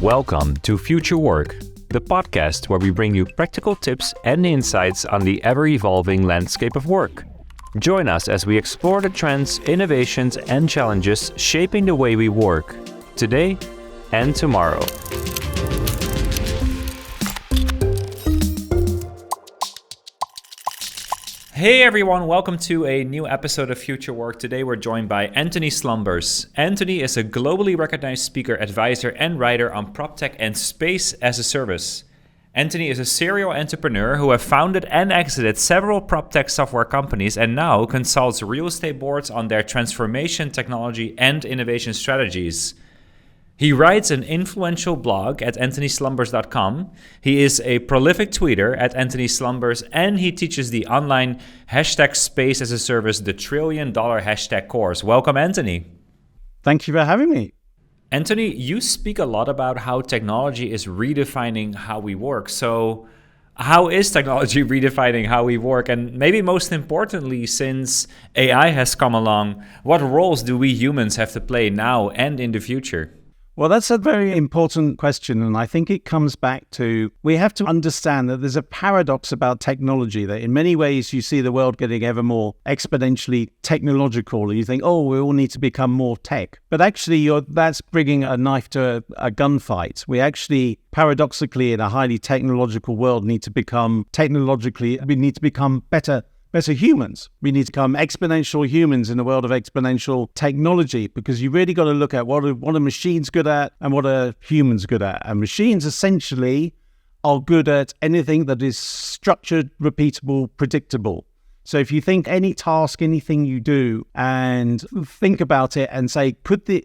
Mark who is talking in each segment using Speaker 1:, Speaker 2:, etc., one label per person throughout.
Speaker 1: Welcome to Future Work, the podcast where we bring you practical tips and insights on the ever-evolving landscape of work. Join us as we explore the trends, innovations, and challenges shaping the way we work, today and tomorrow. Hey everyone, welcome to a new episode of Future Work. Today we're joined by Antony Slumbers. Antony is a globally recognized speaker, advisor, and writer on proptech and space as a service. Antony is a serial entrepreneur who have founded and exited several proptech software companies and now consults real estate boards on their transformation, technology, and innovation strategies. He writes an influential blog at antonyslumbers.com. He is a prolific tweeter at Antony Slumbers, and he teaches the online #Space as a Service, the $1 trillion hashtag course. Welcome, Antony.
Speaker 2: Thank you for having me.
Speaker 1: Antony, you speak a lot about how technology is redefining how we work. So how is technology redefining how we work? And maybe most importantly, since AI has come along, what roles do we humans have to play now and in the future?
Speaker 2: Well, that's a very important question, and I think it comes back to we have to understand that there's a paradox about technology, that in many ways you see the world getting ever more exponentially technological, and you think, oh, we all need to become more tech. But actually, that's bringing a knife to a gunfight. We actually, paradoxically, in a highly technological world, we need to become better humans. We need to become exponential humans in a world of exponential technology, because you really got to look at what are machines good at and what are humans good at. And machines essentially are good at anything that is structured, repeatable, predictable. So if you think any task, anything you do, and think about it and say,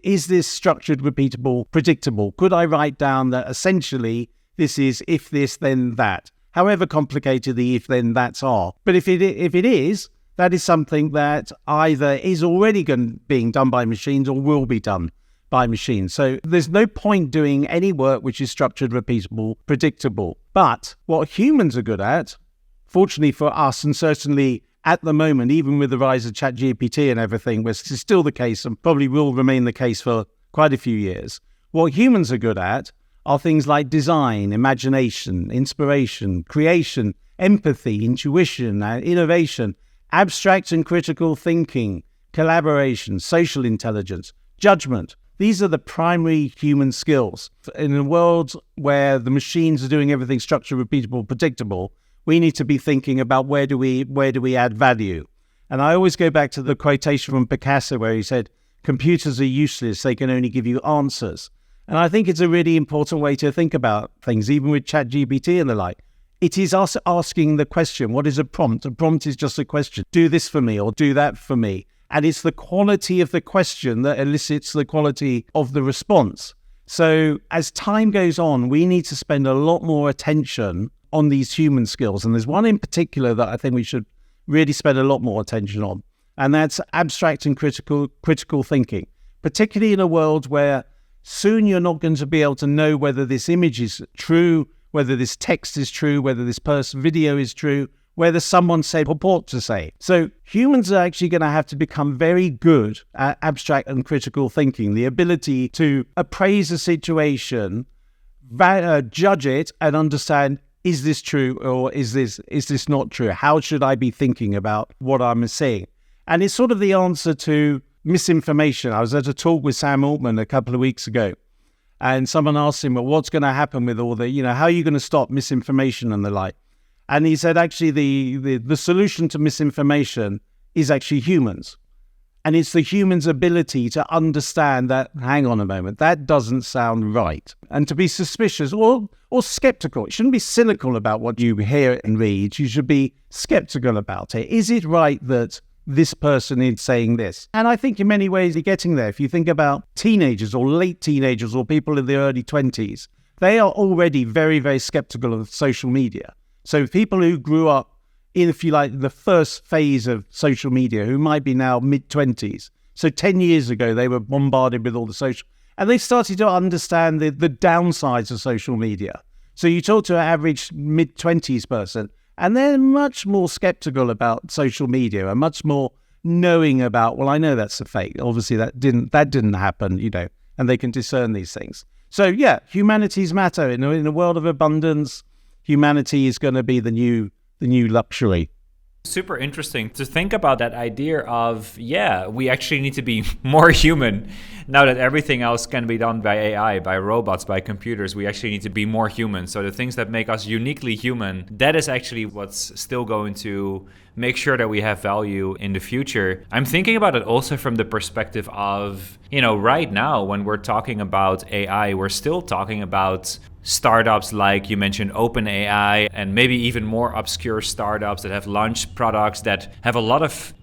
Speaker 2: is this structured, repeatable, predictable? Could I write down that essentially this is if this, then that? However complicated the if then that's are. But if it is, that is something that either is already being done by machines or will be done by machines. So there's no point doing any work which is structured, repeatable, predictable. But what humans are good at, fortunately for us, and certainly at the moment, even with the rise of ChatGPT and everything, which is still the case and probably will remain the case for quite a few years, what humans are good at are things like design, imagination, inspiration, creation, empathy, intuition, innovation, abstract and critical thinking, collaboration, social intelligence, judgment. These are the primary human skills. In a world where the machines are doing everything structured, repeatable, predictable, we need to be thinking about where do we add value. And I always go back to the quotation from Picasso where he said, computers are useless, they can only give you answers. And I think it's a really important way to think about things, even with ChatGPT and the like. It is us asking the question, what is a prompt? A prompt is just a question. Do this for me or do that for me. And it's the quality of the question that elicits the quality of the response. So as time goes on, we need to spend a lot more attention on these human skills. And there's one in particular that I think we should really spend a lot more attention on. And that's abstract and critical thinking, particularly in a world where soon you're not going to be able to know whether this image is true, whether this text is true, whether this video is true, whether someone said purport to say. So humans are actually going to have to become very good at abstract and critical thinking, the ability to appraise a situation, judge it, and understand, is this true or is this not true? How should I be thinking about what I'm saying? And it's sort of the answer to misinformation. I was at a talk with Sam Altman a couple of weeks ago, and someone asked him, well, what's going to happen with all the, how are you going to stop misinformation and the like? And he said, actually, the solution to misinformation is actually humans. And it's the human's ability to understand that, hang on a moment, that doesn't sound right. And to be suspicious or skeptical. You shouldn't be cynical about what you hear and read. You should be skeptical about it. Is it right that this person is saying this? And I think in many ways you're getting there. If you think about teenagers or late teenagers or people in their early 20s, they are already very, very skeptical of social media. So people who grew up in, if you like, the first phase of social media, who might be now mid-20s. So 10 years ago, they were bombarded with all the social, and they started to understand the downsides of social media. So you talk to an average mid-20s person, and they're much more skeptical about social media and much more knowing about, well, I know that's a fake. Obviously, that didn't happen, and they can discern these things. So yeah, humanities matter. In a world of abundance, humanity is going to be the new luxury.
Speaker 1: Super interesting to think about that idea of, we actually need to be more human. Now that everything else can be done by AI, by robots, by computers, we actually need to be more human. So the things that make us uniquely human, that is actually what's still going to make sure that we have value in the future. I'm thinking about it also from the perspective of, right now when we're talking about AI, we're still talking about startups like you mentioned OpenAI, and maybe even more obscure startups that have launched products that have a lot of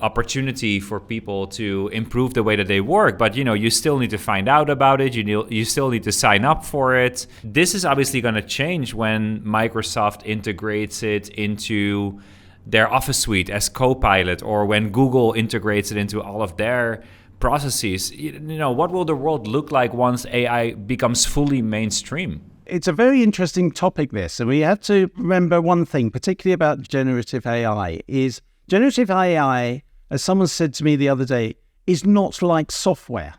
Speaker 1: opportunity for people to improve the way that they work, but you still need to find out about it, you still need to sign up for it. This is obviously going to change when Microsoft integrates it into their Office suite as Copilot, or when Google integrates it into all of their processes. What will the world look like once AI becomes fully mainstream?
Speaker 2: It's a very interesting topic, this, and we have to remember one thing, particularly about generative AI, is generative AI, as someone said to me the other day, is not like software.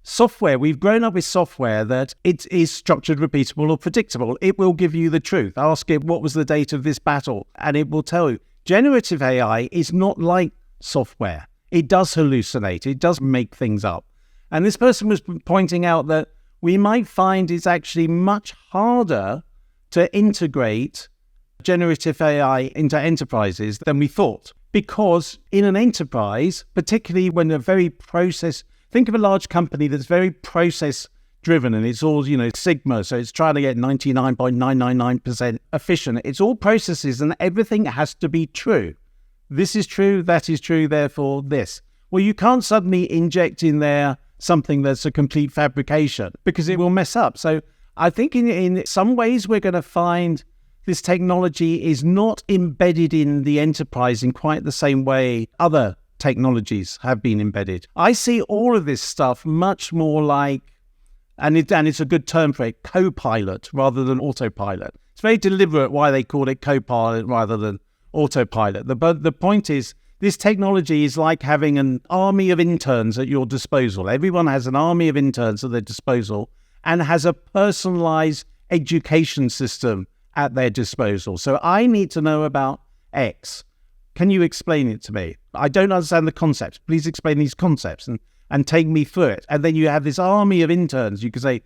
Speaker 2: Software, we've grown up with software that it is structured, repeatable, or predictable. It will give you the truth. Ask it, what was the date of this battle? And it will tell you. Generative AI is not like software. It does hallucinate. It does make things up. And this person was pointing out that we might find it's actually much harder to integrate generative AI into enterprises than we thought. Because in an enterprise, particularly when think of a large company that's very process driven and it's all, Sigma. So it's trying to get 99.999% efficient. It's all processes and everything has to be true. This is true, that is true, therefore this. Well, you can't suddenly inject in there something that's a complete fabrication because it will mess up. So I think in some ways we're going to find this technology is not embedded in the enterprise in quite the same way other technologies have been embedded. I see all of this stuff much more like, and it's a good term for it, co-pilot rather than autopilot. It's very deliberate why they call it co-pilot rather than autopilot. But the point is, this technology is like having an army of interns at your disposal. Everyone has an army of interns at their disposal and has a personalized education system at their disposal. So I need to know about X. Can you explain it to me? I don't understand the concepts. Please explain these concepts and take me through it. And then you have this army of interns. You can say,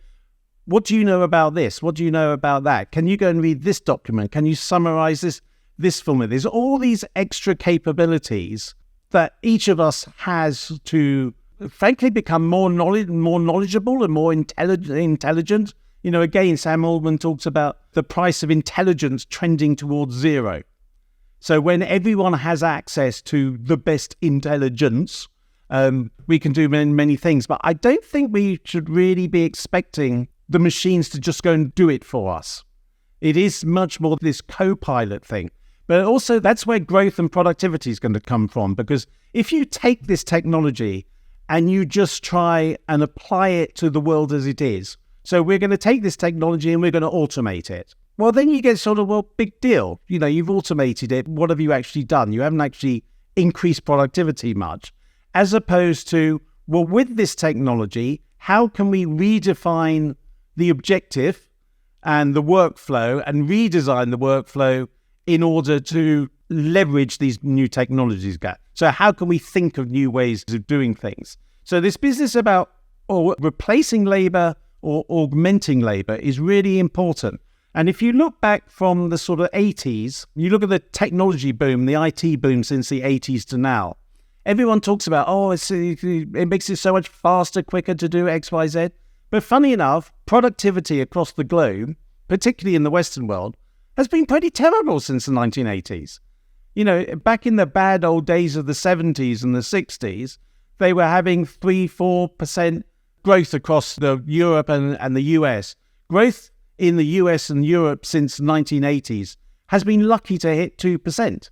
Speaker 2: what do you know about this? What do you know about that? Can you go and read this document? Can you summarize this for me? There's all these extra capabilities that each of us has to, frankly, become more knowledgeable and more intelligent. Again, Sam Altman talks about the price of intelligence trending towards zero. So when everyone has access to the best intelligence, we can do many things. But I don't think we should really be expecting the machines to just go and do it for us. It is much more this co-pilot thing. But also that's where growth and productivity is going to come from. Because if you take this technology and you just try and apply it to the world as it is, so we're going to take this technology and we're going to automate it. Well, then you get sort of, big deal. You've automated it. What have you actually done? You haven't actually increased productivity much. As opposed to, with this technology, how can we redefine the objective and the workflow and redesign the workflow in order to leverage these new technologies? So how can we think of new ways of doing things? So this business about replacing labor or augmenting labor is really important. And if you look back from the sort of 80s, you look at the technology boom, the IT boom since the 80s to now, everyone talks about, it makes it so much faster, quicker to do X, Y, Z. But funny enough, productivity across the globe, particularly in the Western world, has been pretty terrible since the 1980s. Back in the bad old days of the 70s and the 60s, they were having 3-4% growth across Europe and the US. Growth in the US and Europe since the 1980s has been lucky to hit 2%.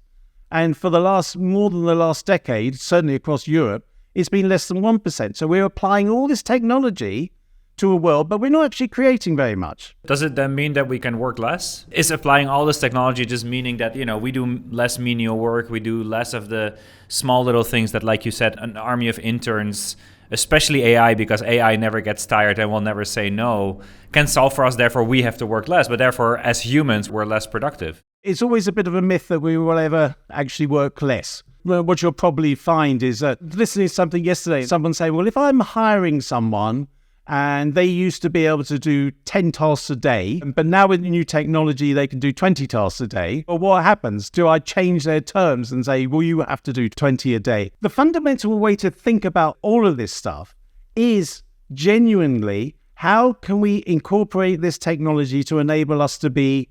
Speaker 2: And for more than the last decade, certainly across Europe, it's been less than 1%. So we're applying all this technology to a world, but we're not actually creating very much.
Speaker 1: Does it then mean that we can work less? Is applying all this technology just meaning that, we do less menial work, we do less of the small little things that, like you said, an army of interns especially AI, because AI never gets tired and will never say no, can solve for us. Therefore, we have to work less, but therefore, as humans, we're less productive.
Speaker 2: It's always a bit of a myth that we will ever actually work less. Well, what you'll probably find is that listening to something yesterday, someone saying, well, if I'm hiring someone and they used to be able to do 10 tasks a day, but now with new technology, they can do 20 tasks a day. Well, what happens? Do I change their terms and say, well, you have to do 20 a day? The fundamental way to think about all of this stuff is genuinely, how can we incorporate this technology to enable us to be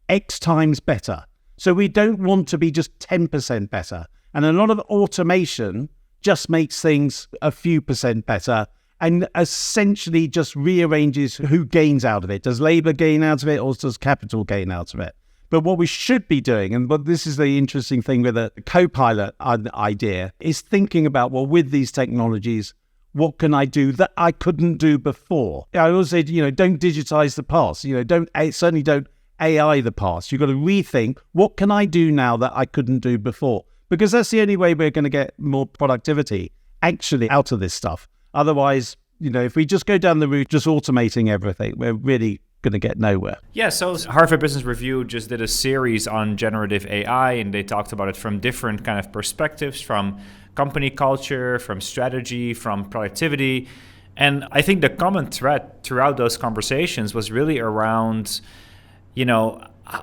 Speaker 2: X times better? So we don't want to be just 10% better. And a lot of automation just makes things a few percent better and essentially just rearranges who gains out of it. Does labor gain out of it, or does capital gain out of it? But what we should be doing, and but this is the interesting thing with a co-pilot idea, is thinking about, well, with these technologies, what can I do that I couldn't do before? I always say, don't digitize the past. Certainly don't AI the past. You've got to rethink, what can I do now that I couldn't do before? Because that's the only way we're going to get more productivity actually out of this stuff. Otherwise, if we just go down the route just automating everything, we're really going to get nowhere.
Speaker 1: Yeah, so Harvard Business Review just did a series on generative AI, and they talked about it from different kind of perspectives, from company culture, from strategy, from productivity. And I think the common thread throughout those conversations was really around,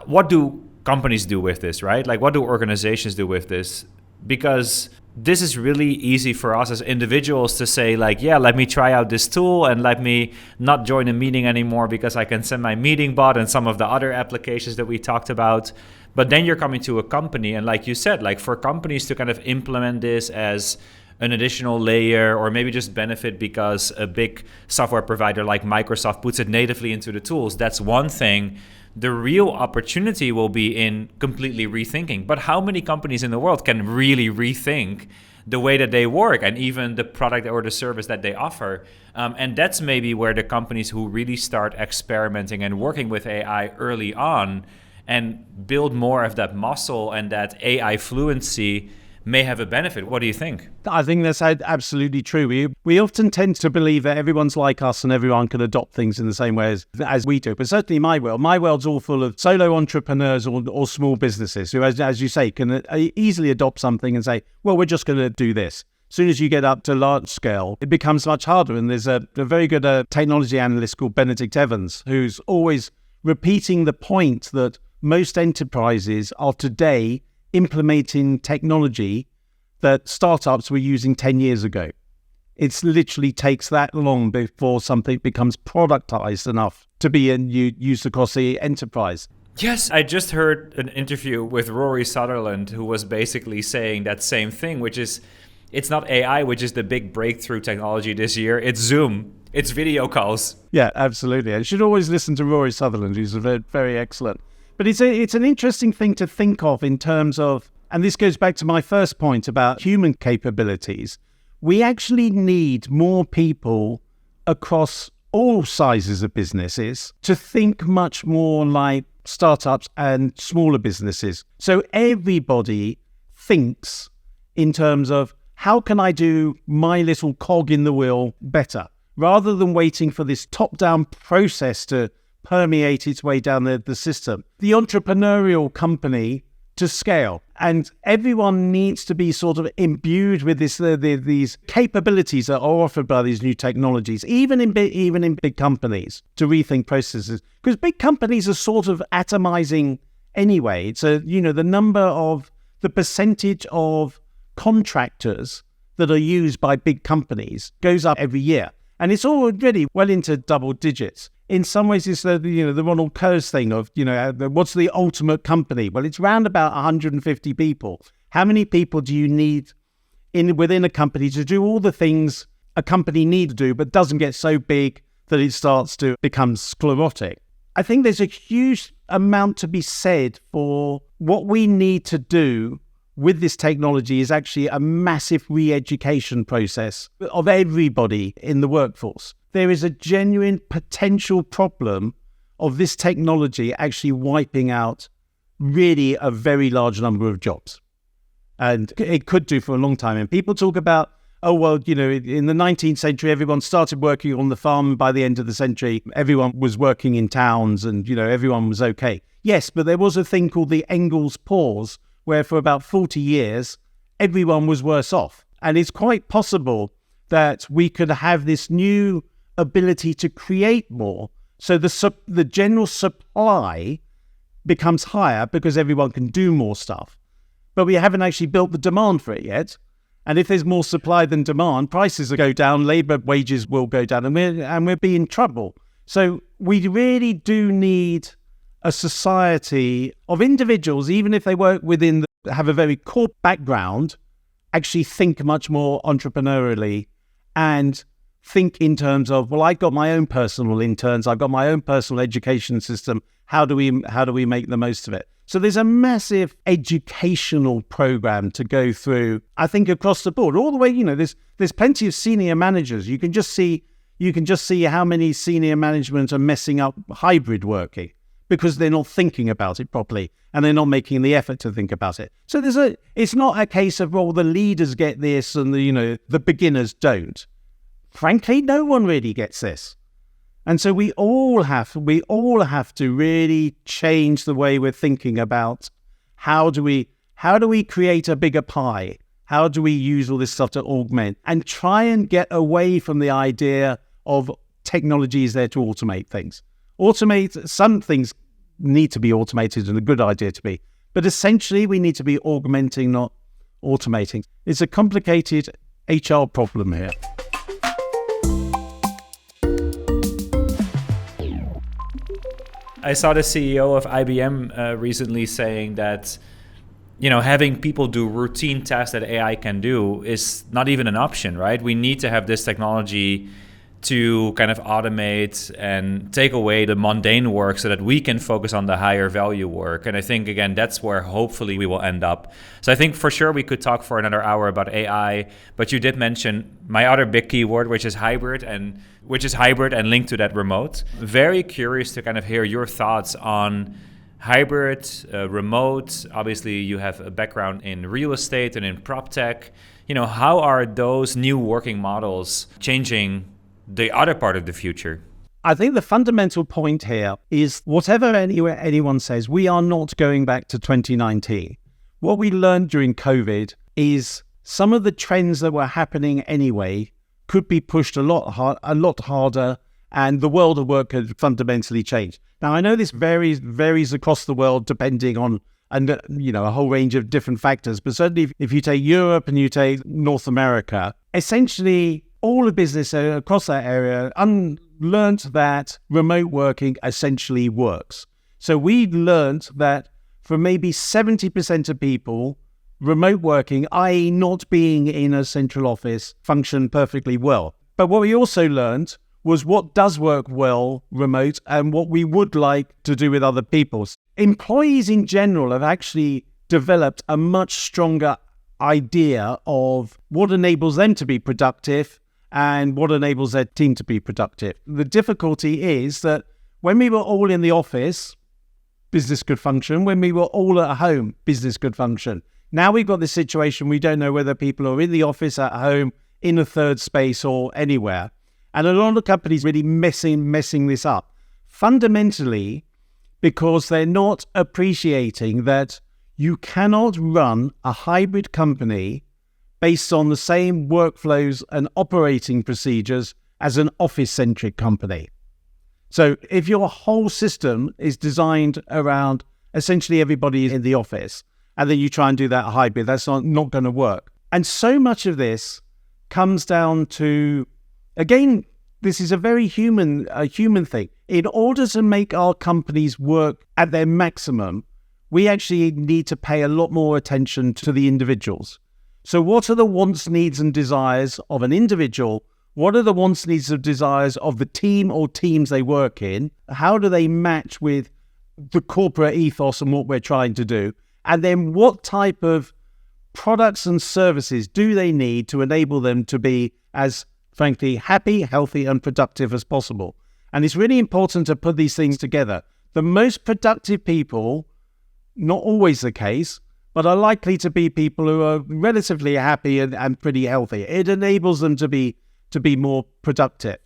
Speaker 1: what do companies do with this, right? Like, what do organizations do with this? Because this is really easy for us as individuals to say, like, yeah, let me try out this tool and let me not join a meeting anymore because I can send my meeting bot and some of the other applications that we talked about. But then you're coming to a company, and like you said, like for companies to kind of implement this as an additional layer, or maybe just benefit because a big software provider like Microsoft puts it natively into the tools, that's one thing. The real opportunity will be in completely rethinking. But how many companies in the world can really rethink the way that they work and even the product or the service that they offer? And that's maybe where the companies who really start experimenting and working with AI early on and build more of that muscle and that AI fluency may have a benefit. What do you think?
Speaker 2: I think that's absolutely true. We often tend to believe that everyone's like us and everyone can adopt things in the same way as we do. But certainly my world's all full of solo entrepreneurs or small businesses who, as you say, can easily adopt something and say, well, we're just going to do this. As soon as you get up to large scale, it becomes much harder. And there's a very good technology analyst called Benedict Evans, who's always repeating the point that most enterprises are today implementing technology that startups were using 10 years ago. It literally takes that long before something becomes productized enough to be used across the enterprise.
Speaker 1: Yes, I just heard an interview with Rory Sutherland, who was basically saying that same thing, which is, it's not AI, which is the big breakthrough technology this year. It's Zoom. It's video calls.
Speaker 2: Yeah, absolutely. You should always listen to Rory Sutherland, who's very, very excellent. But it's an interesting thing to think of in terms of, and this goes back to my first point about human capabilities. We actually need more people across all sizes of businesses to think much more like startups and smaller businesses. So everybody thinks in terms of, how can I do my little cog in the wheel better? Rather than waiting for this top-down process to permeate its way down the system. The entrepreneurial company to scale. And everyone needs to be sort of imbued with these capabilities that are offered by these new technologies, even in big companies, to rethink processes. Because big companies are sort of atomizing anyway. So, the percentage of contractors that are used by big companies goes up every year. And it's already well into double digits. In some ways, it's the Ronald Kurz thing of, what's the ultimate company? Well, it's around about 150 people. How many people do you need within a company to do all the things a company needs to do, but doesn't get so big that it starts to become sclerotic? I think there's a huge amount to be said for what we need to do with this technology is actually a massive re-education process of everybody in the workforce. There is a genuine potential problem of this technology actually wiping out really a very large number of jobs. And it could do for a long time. And people talk about oh, well, in the 19th century, everyone started working on the farm. By the end of the century, everyone was working in towns and, everyone was okay. Yes, but there was a thing called the Engels pause, where for about 40 years, everyone was worse off. And it's quite possible that we could have this new ability to create more. So the general supply becomes higher because everyone can do more stuff. But we haven't actually built the demand for it yet. And if there's more supply than demand, prices will go down, labor wages will go down, and we'll be in trouble. So we really do need a society of individuals, even if they work have a very core background, actually think much more entrepreneurially and think in terms of, well, I've got my own personal interns, I've got my own personal education system. How do we make the most of it? So there's a massive educational program to go through, I think, across the board, all the way. There's plenty of senior managers. You can just see how many senior management are messing up hybrid working because they're not thinking about it properly and they're not making the effort to think about it. So it's not a case of, well, the leaders get this and the beginners don't. Frankly, no one really gets this. And so we all have to really change the way we're thinking about how do we create a bigger pie? How do we use all this stuff to augment and try and get away from the idea of technology is there to automate things? Some things need to be automated and a good idea to be, but essentially we need to be augmenting, not automating. It's a complicated HR problem here.
Speaker 1: I saw the CEO of IBM recently saying that, having people do routine tasks that AI can do is not even an option, right? We need to have this technology to kind of automate and take away the mundane work so that we can focus on the higher value work. And I think, again, that's where hopefully we will end up. So I think for sure we could talk for another hour about AI, but you did mention my other big keyword, which is hybrid and linked to that remote. Very curious to kind of hear your thoughts on hybrid, remote. Obviously, you have a background in real estate and in proptech. How are those new working models changing the other part of the future?
Speaker 2: I think the fundamental point here is whatever anyone says, we are not going back to 2019. What we learned during COVID is some of the trends that were happening anyway could be pushed a lot harder, and the world of work could fundamentally change. Now, I know this varies across the world depending on a whole range of different factors, but certainly if you take Europe and you take North America, essentially all the business across that area learned that remote working essentially works. So we learned that for maybe 70% of people, remote working, i.e. not being in a central office, functioned perfectly well. But what we also learned was what does work well remote and what we would like to do with other people. Employees in general have actually developed a much stronger idea of what enables them to be productive and what enables their team to be productive. The difficulty is that when we were all in the office, business could function. When we were all at home, business could function. Now we've got this situation, we don't know whether people are in the office, at home, in a third space or anywhere. And a lot of companies really messing this up. Fundamentally, because they're not appreciating that you cannot run a hybrid company based on the same workflows and operating procedures as an office-centric company. So if your whole system is designed around essentially everybody in the office, and then you try and do that hybrid, that's not going to work. And so much of this comes down to, again, this is a very human thing. In order to make our companies work at their maximum, we actually need to pay a lot more attention to the individuals. So what are the wants, needs, and desires of an individual? What are the wants, needs, and desires of the team or teams they work in? How do they match with the corporate ethos and what we're trying to do? And then what type of products and services do they need to enable them to be as, frankly, happy, healthy, and productive as possible? And it's really important to put these things together. The most productive people, not always the case, but are likely to be people who are relatively happy and pretty healthy. It enables them to be more productive.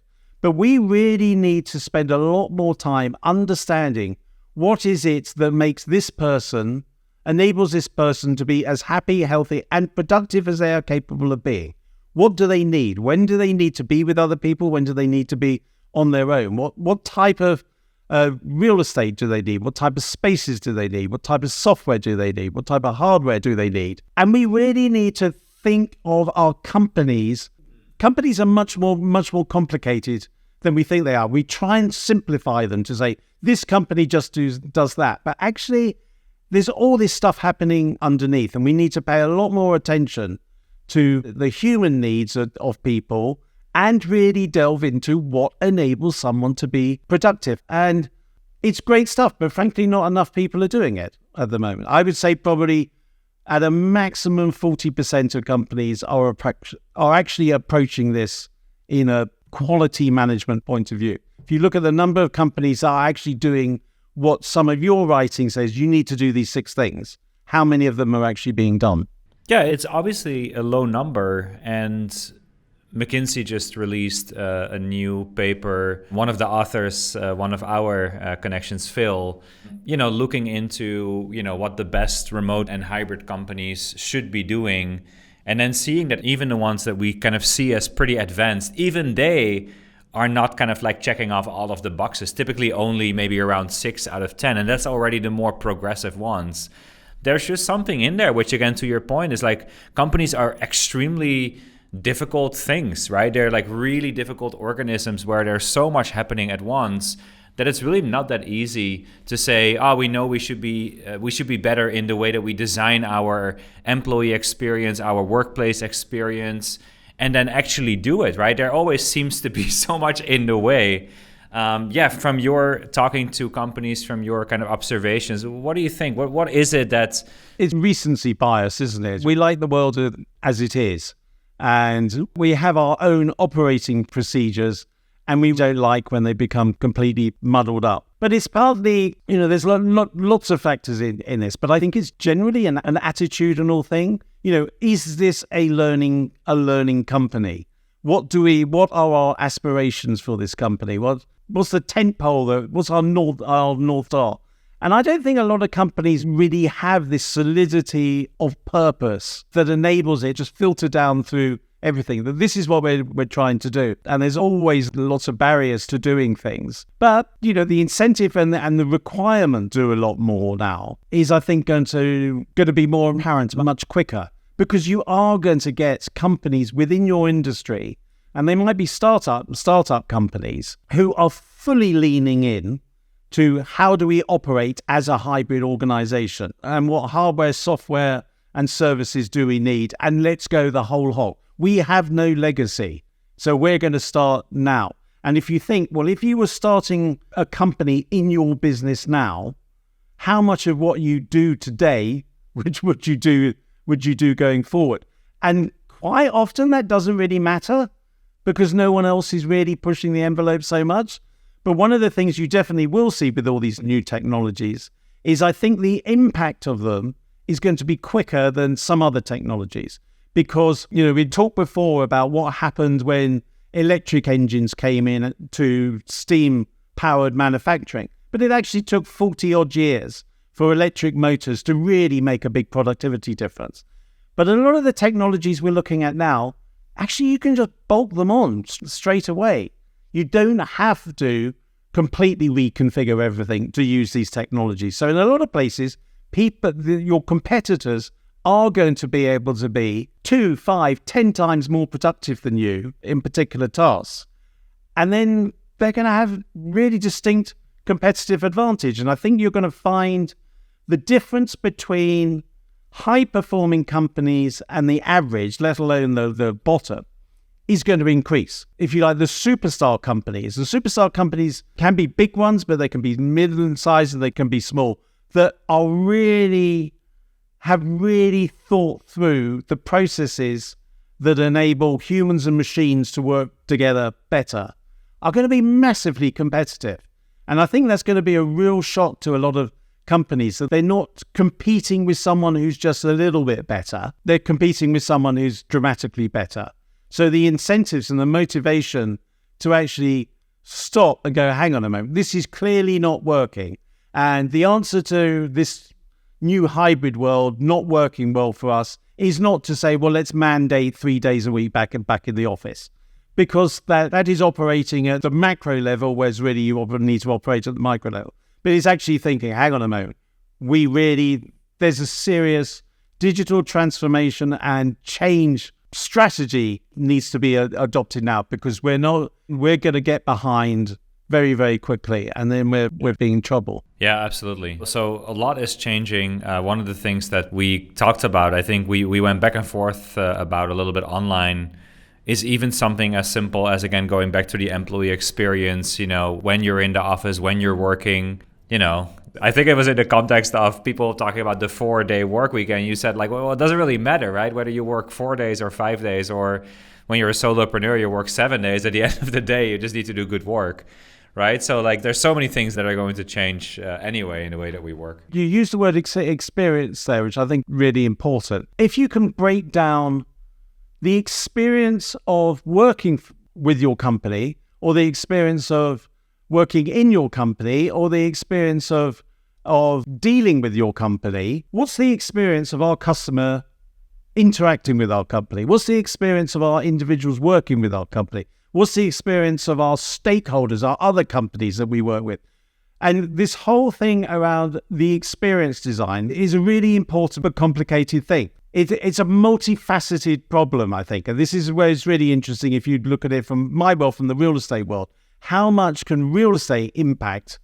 Speaker 2: But we really need to spend a lot more time understanding what is it that enables this person to be as happy, healthy, and productive as they are capable of being. What do they need? When do they need to be with other people? When do they need to be on their own? What type of real estate do they need? What type of spaces do they need? What type of software do they need? What type of hardware do they need? And we really need to think of our companies. Companies are much more complicated than we think they are. We try and simplify them to say, this company just does that. But actually, there's all this stuff happening underneath, and we need to pay a lot more attention to the human needs of people and really delve into what enables someone to be productive. And it's great stuff, but frankly, not enough people are doing it at the moment. I would say probably at a maximum 40% of companies are actually approaching this in a quality management point of view. If you look at the number of companies that are actually doing what some of your writing says, you need to do these 6 things, how many of them are actually being done?
Speaker 1: Yeah, it's obviously a low number, and McKinsey just released a new paper. One of the authors, one of our connections, Phil, looking into, what the best remote and hybrid companies should be doing, and then seeing that even the ones that we kind of see as pretty advanced, even they are not kind of like checking off all of the boxes, typically only maybe around 6 out of 10, and that's already the more progressive ones. There's just something in there, which again, to your point, is like companies are extremely difficult things, right? They're like really difficult organisms where there's so much happening at once that it's really not that easy to say, we know we should be better in the way that we design our employee experience, our workplace experience, and then actually do it, right? There always seems to be so much in the way. From your talking to companies, from your kind of observations, what do you think? What is it that's...
Speaker 2: It's recency bias, isn't it? We like the world as it is, and we have our own operating procedures, and we don't like when they become completely muddled up. But it's partly, there's lots of factors in this, but I think it's generally an attitudinal thing. Is this a learning company? What are our aspirations for this company? What's the tent pole? What's our North Star? And I don't think a lot of companies really have this solidity of purpose that enables it just filter down through everything. That this is what we're trying to do. And there's always lots of barriers to doing things. But, the incentive and the requirement to do a lot more now is, I think, going to be more apparent much quicker. Because you are going to get companies within your industry, and they might be startup companies, who are fully leaning in to how do we operate as a hybrid organization, and what hardware, software, and services do we need, and let's go the whole hog. We have no legacy, so we're going to start now. And if you think, well, if you were starting a company in your business now, how much of what you do today, which would you do going forward? And quite often that doesn't really matter because no one else is really pushing the envelope so much. But one of the things you definitely will see with all these new technologies is I think the impact of them is going to be quicker than some other technologies. Because, we talked before about what happened when electric engines came in to steam-powered manufacturing. But it actually took 40-odd years for electric motors to really make a big productivity difference. But a lot of the technologies we're looking at now, actually you can just bolt them on straight away. You don't have to completely reconfigure everything to use these technologies. So in a lot of places, your competitors are going to be able to be 2, 5, 10 times more productive than you in particular tasks. And then they're going to have really distinct competitive advantage. And I think you're going to find the difference between high-performing companies and the average, let alone the bottom, is going to increase. If you like, the superstar companies can be big ones, but they can be middle-sized and they can be small, that have really thought through the processes that enable humans and machines to work together better, are going to be massively competitive. And I think that's going to be a real shock to a lot of companies. So they're not competing with someone who's just a little bit better. They're competing with someone who's dramatically better. So the incentives and the motivation to actually stop and go, hang on a moment, this is clearly not working. And the answer to this new hybrid world not working well for us is not to say, well, let's mandate 3 days a week back in the office, because that is operating at the macro level, whereas really you need to operate at the micro level. But it's actually thinking, hang on a moment, there's a serious digital transformation and change strategy needs to be adopted now, because we're going to get behind very, very quickly, and then we're being in trouble.
Speaker 1: Yeah, absolutely. So a lot is changing. One of the things that we talked about, I think we went back and forth about a little bit online, is even something as simple as, again, going back to the employee experience, when you're in the office, when you're working, I think it was in the context of people talking about the 4-day work week, and you said well, it doesn't really matter, right? Whether you work 4 days or 5 days, or when you're a solopreneur, you work 7 days. At the end of the day, you just need to do good work, right? So there's so many things that are going to change anyway in the way that we work.
Speaker 2: You use the word experience there, which I think really important. If you can break down the experience of working with your company, or the experience of working in your company, or the experience of dealing with your company, what's the experience of our customer interacting with our company? What's the experience of our individuals working with our company? What's the experience of our stakeholders, our other companies that we work with? And this whole thing around the experience design is a really important but complicated thing. It's a multifaceted problem, I think. And this is where it's really interesting if you look at it from my world, from the real estate world. How much can real estate impact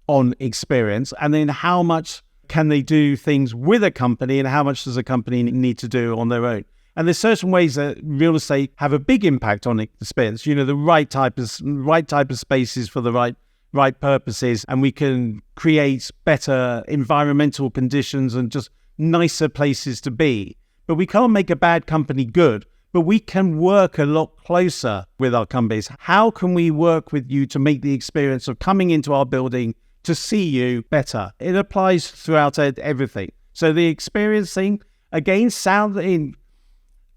Speaker 2: on experience? And then how much can they do things with a company, and how much does a company need to do on their own? And there's certain ways that real estate have a big impact on experience. The right type of spaces for the right purposes, and we can create better environmental conditions and just nicer places to be. But we can't make a bad company good, but we can work a lot closer with our companies. How can we work with you to make the experience of coming into our building to see you better? It applies throughout everything. So the experience thing, again,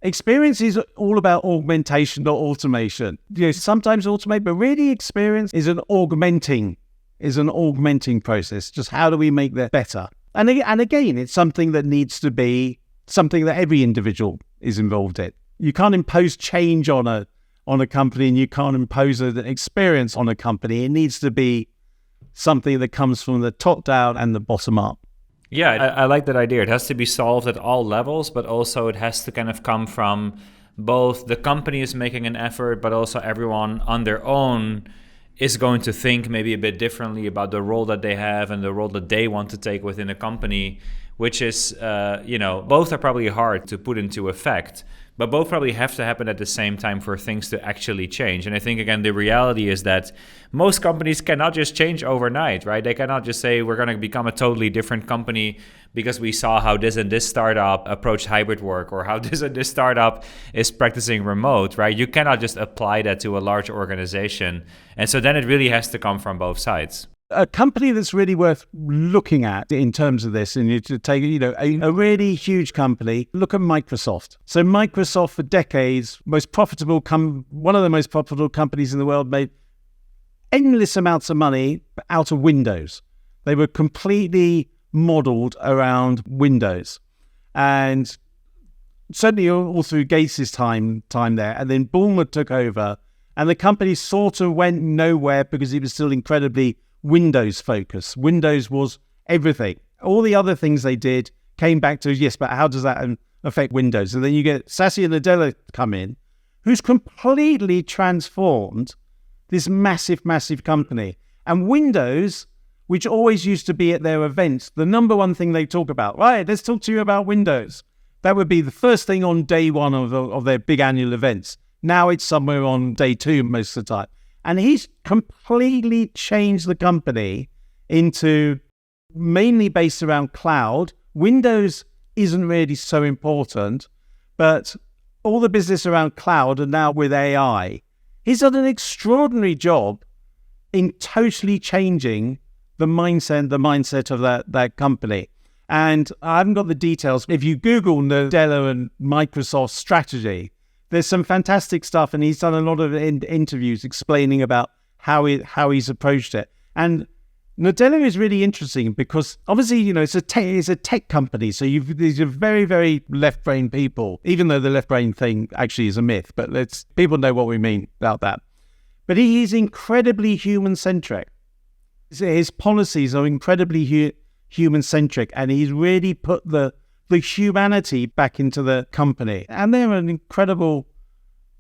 Speaker 2: experience is all about augmentation, not automation. Sometimes automate, but really experience is an augmenting process. Just how do we make that better? And again, it's something that needs to be something that every individual is involved in. You can't impose change on a company, and you can't impose an experience on a company. It needs to be something that comes from the top down and the bottom up.
Speaker 1: Yeah, I like that idea. It has to be solved at all levels, but also it has to kind of come from both the company is making an effort, but also everyone on their own is going to think maybe a bit differently about the role that they have and the role that they want to take within a company, which is, both are probably hard to put into effect, but both probably have to happen at the same time for things to actually change. And I think, again, the reality is that most companies cannot just change overnight, right? They cannot just say, we're going to become a totally different company because we saw how this and this startup approached hybrid work, or how this and this startup is practicing remote, right? You cannot just apply that to a large organization. And so then it really has to come from both sides.
Speaker 2: A company that's really worth looking at in terms of this, and you to take, a really huge company, look at Microsoft. So Microsoft for decades, one of the most profitable companies in the world, made endless amounts of money out of Windows. They were completely modeled around Windows. And certainly all through Gates' time there, and then Ballmer took over, and the company sort of went nowhere because it was still incredibly Windows focused. Windows was everything. All the other things they did came back to, yes, but how does that affect Windows? And then you get Satya Nadella come in, who's completely transformed this massive, massive company. And Windows, which always used to be at their events, the number one thing they talk about, right, let's talk to you about Windows. That would be the first thing on day one of their big annual events. Now it's somewhere on day two most of the time. And he's completely changed the company into mainly based around cloud. Windows isn't really so important, but all the business around cloud and now with AI. He's done an extraordinary job in totally changing the mindset of that company. And I haven't got the details. If you Google Nadella and Microsoft strategy, there's some fantastic stuff, and he's done a lot of interviews explaining about how he's approached it. And Nadella is really interesting because obviously, it's a tech company, so these are very, very left-brain people, even though the left-brain thing actually is a myth, but people know what we mean about that. But he is incredibly human-centric. His policies are incredibly human-centric, and he's really put the humanity back into the company. And they're an incredible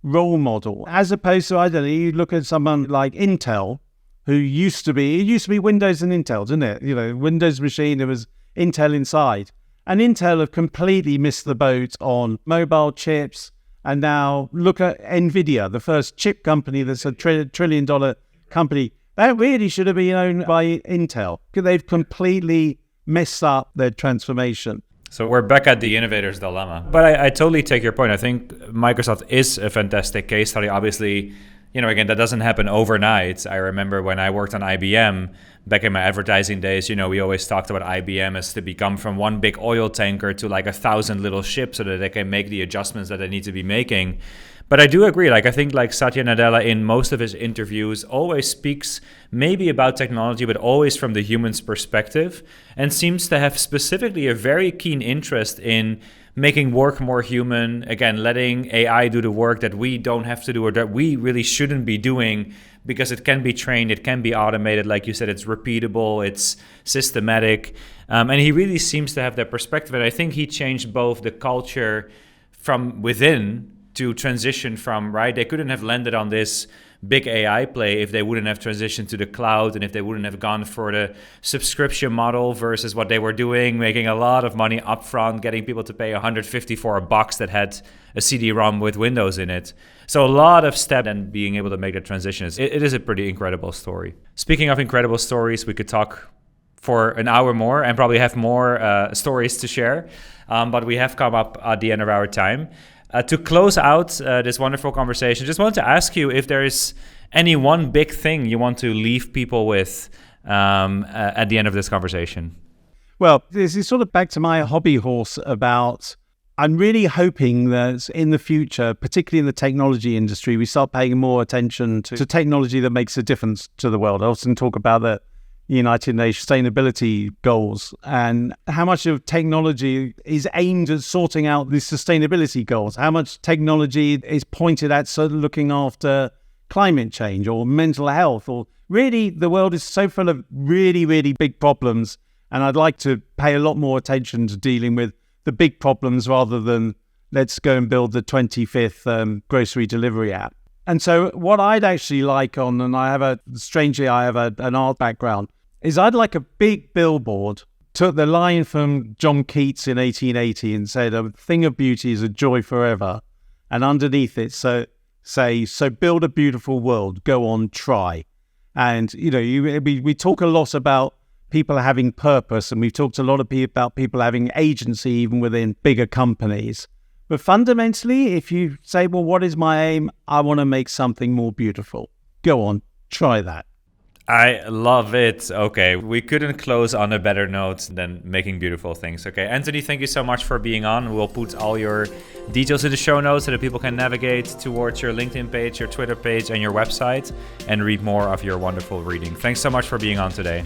Speaker 2: role model, as opposed to, I don't know, you look at someone like Intel, who used to be Windows and Intel, didn't it? Windows machine, there was Intel inside. And Intel have completely missed the boat on mobile chips. And now look at NVIDIA, the first chip company that's a $1 trillion company. That really should have been owned by Intel, because they've completely messed up their transformation.
Speaker 1: So we're back at the innovator's dilemma. But I totally take your point. I think Microsoft is a fantastic case study. Obviously, again, that doesn't happen overnight. I remember when I worked on IBM back in my advertising days, we always talked about IBM as to become from one big oil tanker to like 1,000 little ships so that they can make the adjustments that they need to be making. But I do agree. I think Satya Nadella in most of his interviews always speaks maybe about technology, but always from the human's perspective, and seems to have specifically a very keen interest in making work more human, again, letting AI do the work that we don't have to do or that we really shouldn't be doing, because it can be trained, it can be automated. Like you said, it's repeatable, it's systematic. And he really seems to have that perspective. And I think he changed both the culture from within to transition from, right? They couldn't have landed on this big AI play if they wouldn't have transitioned to the cloud and if they wouldn't have gone for the subscription model versus what they were doing, making a lot of money upfront, getting people to pay $150 for a box that had a CD-ROM with Windows in it. So a lot of step and being able to make that transition. It is a pretty incredible story. Speaking of incredible stories, we could talk for an hour more and probably have more stories to share. But we have come up at the end of our time. To close out this wonderful conversation, just wanted to ask you if there is any one big thing you want to leave people with at the end of this conversation.
Speaker 2: Well, this is sort of back to my hobby horse about, I'm really hoping that in the future, particularly in the technology industry, we start paying more attention to technology that makes a difference to the world. I often talk about the United Nations sustainability goals and how much of technology is aimed at sorting out the sustainability goals, how much technology is pointed at sort of looking after climate change or mental health, or really the world is so full of really, really big problems. And I'd like to pay a lot more attention to dealing with the big problems rather than let's go and build the 25th grocery delivery app. And so what I'd actually like on, and I have an art background, is I'd like a big billboard, took the line from John Keats in 1880 and said, a thing of beauty is a joy forever. And underneath it, so build a beautiful world, go on, try. And, we talk a lot about people having purpose, and we've talked a lot about people having agency even within bigger companies. But fundamentally, if you say, well, what is my aim? I want to make something more beautiful. Go on, try that.
Speaker 1: I love it. Okay, we couldn't close on a better note than making beautiful things. Okay, Antony, thank you so much for being on. We'll put all your details in the show notes so that people can navigate towards your LinkedIn page, your Twitter page, and your website and read more of your wonderful reading. Thanks so much for being on today.